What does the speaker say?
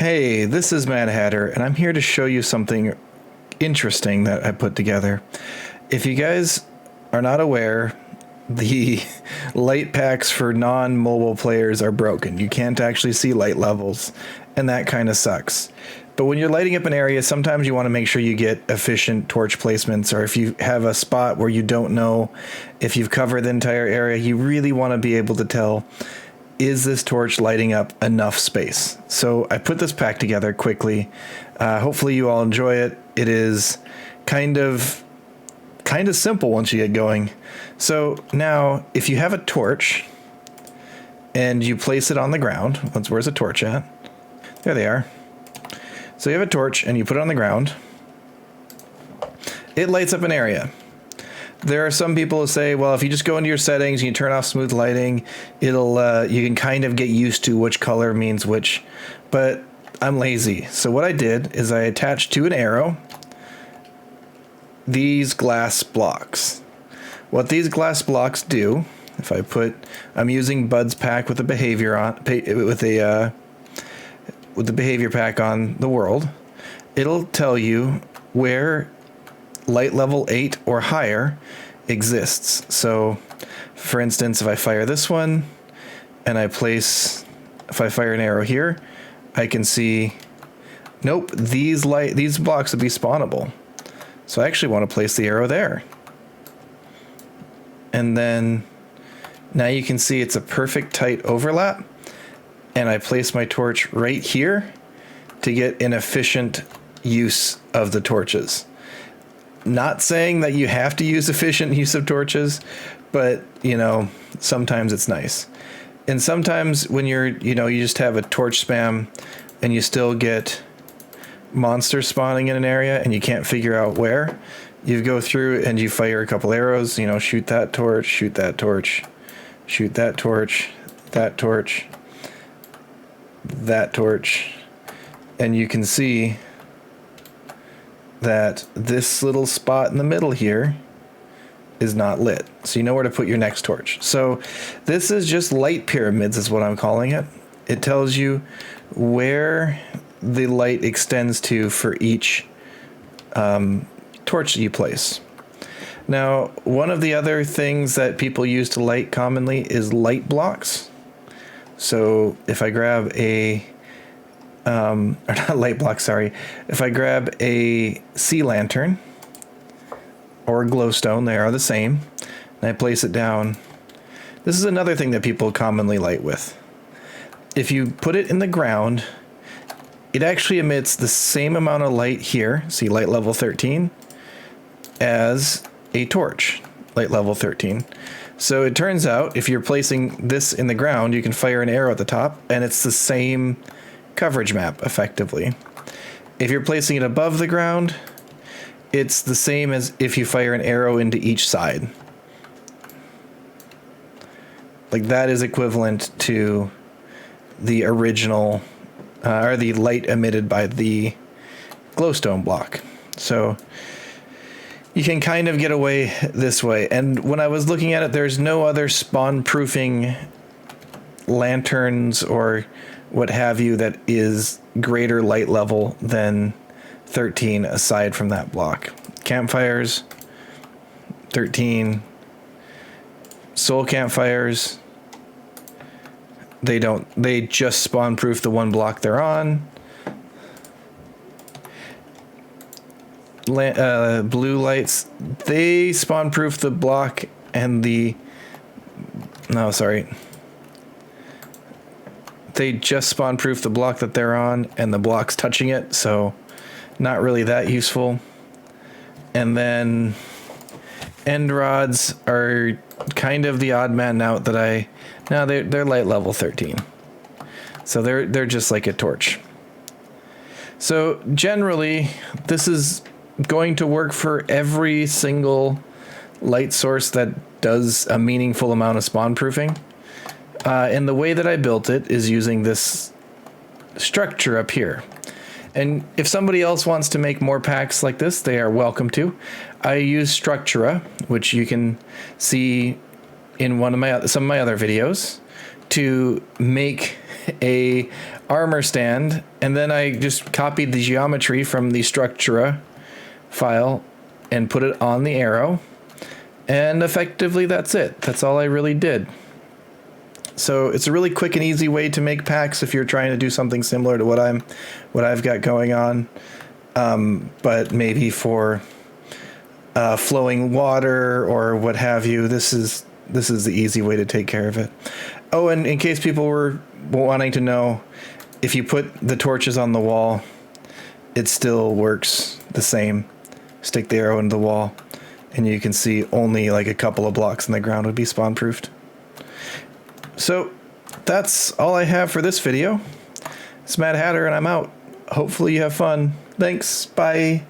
Hey, this is Mad Hatter, and I'm here to show you something interesting that I put together. If you guys are not aware, the light packs for non-mobile players are broken. You can't actually see light levels, and that kind of sucks. But when you're lighting up an area, sometimes you want to make sure you get efficient torch placements, or if you have a spot where you don't know if you've covered the entire area, you really want to be able to tell, is this torch lighting up enough space? So I put this pack together quickly. Hopefully you all enjoy it. It is kind of simple once you get going. So now if you have a torch and you place it on the ground, where's the torch at? There they are. So you have a torch and you put it on the ground. It lights up an area. There are some people who say, well, if you just go into your settings and you turn off smooth lighting, it'll you can kind of get used to which color means which. But I'm lazy. So what I did is I attached to an arrow these glass blocks. What these glass blocks do, I'm using Bud's pack with the behavior pack on the world. It'll tell you where light level 8 or higher exists. So for instance, if I fire this one and if I fire an arrow here, I can see, nope, these blocks would be spawnable. So I actually want to place the arrow there. And then now you can see it's a perfect tight overlap. And I place my torch right here to get an efficient use of the torches. Not saying that you have to use efficient use of torches, but sometimes it's nice. And sometimes when you just have a torch spam and you still get monsters spawning in an area and you can't figure out where, you go through and you fire a couple arrows, shoot that torch, shoot that torch, shoot that torch, that torch, that torch, and you can see that this little spot in the middle here is not lit. So you know where to put your next torch. So this is just light pyramids is what I'm calling it. It tells you where the light extends to for each torch that you place. Now, one of the other things that people use to light commonly is light blocks. So if I grab or not light block, sorry. If I grab a sea lantern or a glowstone, they are the same, and I place it down. This is another thing that people commonly light with. If you put it in the ground, it actually emits the same amount of light here, see light level 13, as a torch, light level 13. So it turns out if you're placing this in the ground, you can fire an arrow at the top, and it's the same coverage map effectively. If you're placing it above the ground, it's the same as if you fire an arrow into each side. Like that is equivalent to the original or the light emitted by the glowstone block. So you can kind of get away this way. And when I was looking at it, there's no other spawn proofing lanterns or what have you that is greater light level than 13 aside from that block. Campfires, 13. Soul campfires, they just spawn proof the one block they're on. Blue lights, they spawn proof the block and they just spawn proof the block that they're on and the blocks touching it, so not really that useful. And then end rods are kind of the odd man out that they're light level 13. So they're just like a torch. So generally this is going to work for every single light source that does a meaningful amount of spawn proofing. And the way that I built it is using this structure up here. And if somebody else wants to make more packs like this, they are welcome to. I use Structura, which you can see in some of my other videos, to make a armor stand, and then I just copied the geometry from the Structura file and put it on the arrow, and effectively that's it. That's all I really did. So it's a really quick and easy way to make packs if you're trying to do something similar to what I've got going on, but maybe for flowing water or what have you. This is the easy way to take care of it. Oh, and in case people were wanting to know, if you put the torches on the wall, it still works the same. Stick the arrow into the wall, and you can see only like a couple of blocks in the ground would be spawn proofed. So that's all I have for this video. It's Mad Hatter, and I'm out. Hopefully you have fun. Thanks. Bye.